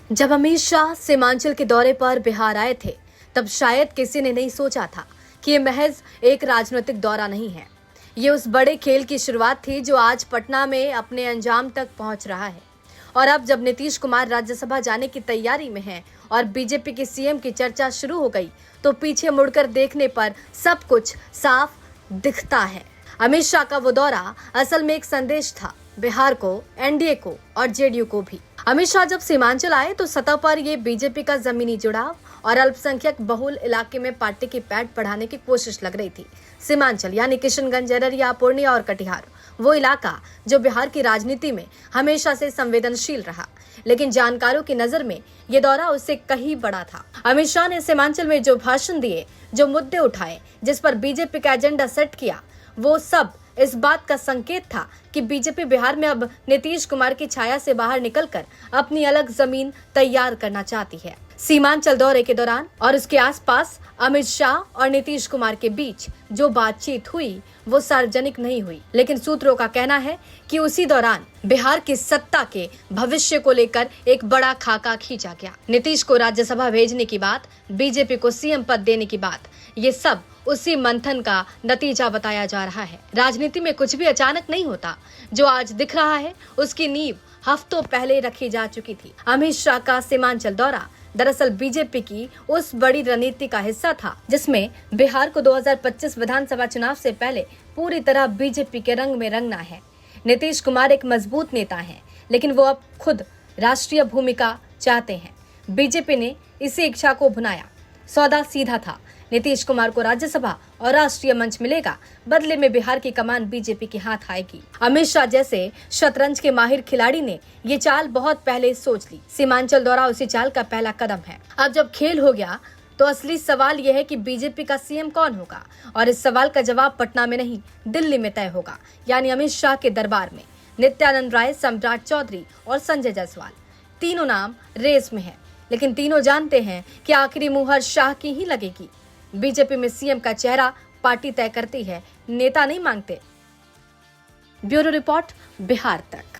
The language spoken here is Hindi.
जब अमित शाह सीमांचल के दौरे पर बिहार आए थे, तब शायद किसी ने नहीं सोचा था कि ये महज एक राजनीतिक दौरा नहीं है। ये उस बड़े खेल की शुरुआत थी जो आज पटना में अपने अंजाम तक पहुंच रहा है। और अब जब नीतीश कुमार राज्यसभा जाने की तैयारी में हैं और बीजेपी के सीएम की चर्चा शुरू हो गई, तो पीछे मुड़कर देखने पर सब कुछ साफ दिखता है। अमित शाह का वो दौरा असल में एक संदेश था, बिहार को, एनडीए को और जेडीयू को भी। अमित शाह जब सीमांचल आए तो सतह पर ये बीजेपी का जमीनी जुड़ाव और अल्पसंख्यक बहुल इलाके में पार्टी की पैठ बढ़ाने की कोशिश लग रही थी। सीमांचल यानी किशनगंज, अररिया, पूर्णिया और कटिहार, वो इलाका जो बिहार की राजनीति में हमेशा से संवेदनशील रहा, लेकिन जानकारों की नजर में ये दौरा उससे कहीं बड़ा था। अमित शाह ने सीमांचल में जो भाषण दिए, जो मुद्दे उठाए, जिस पर बीजेपी का एजेंडा सेट किया, वो सब इस बात का संकेत था कि बीजेपी बिहार में अब नीतीश कुमार की छाया से बाहर निकलकर अपनी अलग जमीन तैयार करना चाहती है। सीमांचल दौरे के दौरान और उसके आसपास अमित शाह और नीतीश कुमार के बीच जो बातचीत हुई वो सार्वजनिक नहीं हुई, लेकिन सूत्रों का कहना है कि उसी दौरान बिहार की सत्ता के भविष्य को लेकर एक बड़ा खाका खींचा गया। नीतीश को राज्यसभा भेजने की बात, बीजेपी को सीएम पद देने की बात, ये सब उसी मंथन का नतीजा बताया जा रहा है। राजनीति में कुछ भी अचानक नहीं होता। जो आज दिख रहा है उसकी नींव हफ्तों पहले रखी जा चुकी थी। अमित शाह का सीमांचल दौरा दरअसल बीजेपी की उस बड़ी रणनीति का हिस्सा था जिसमें बिहार को 2025 विधानसभा चुनाव से पहले पूरी तरह बीजेपी के रंग में रंगना है। नीतीश कुमार एक मजबूत नेता हैं, लेकिन वो अब खुद राष्ट्रीय भूमिका चाहते हैं। बीजेपी ने इसी इच्छा को भुनाया। सौदा सीधा था, नीतीश कुमार को राज्यसभा और राष्ट्रीय मंच मिलेगा, बदले में बिहार की कमान बीजेपी के हाथ आएगी। अमित शाह जैसे शतरंज के माहिर खिलाड़ी ने ये चाल बहुत पहले सोच ली। सीमांचल दौरा उसी चाल का पहला कदम है। अब जब खेल हो गया तो असली सवाल यह है कि बीजेपी का सीएम कौन होगा, और इस सवाल का जवाब पटना में नहीं, दिल्ली में तय होगा, यानी अमित शाह के दरबार में। नित्यानंद राय, सम्राट चौधरी और संजय जायसवाल, तीनों नाम रेस में है, लेकिन तीनों जानते हैं कि आखिरी मुहर शाह की ही लगेगी। बीजेपी में सीएम का चेहरा पार्टी तय करती है, नेता नहीं मांगते। ब्यूरो रिपोर्ट, बिहार तक।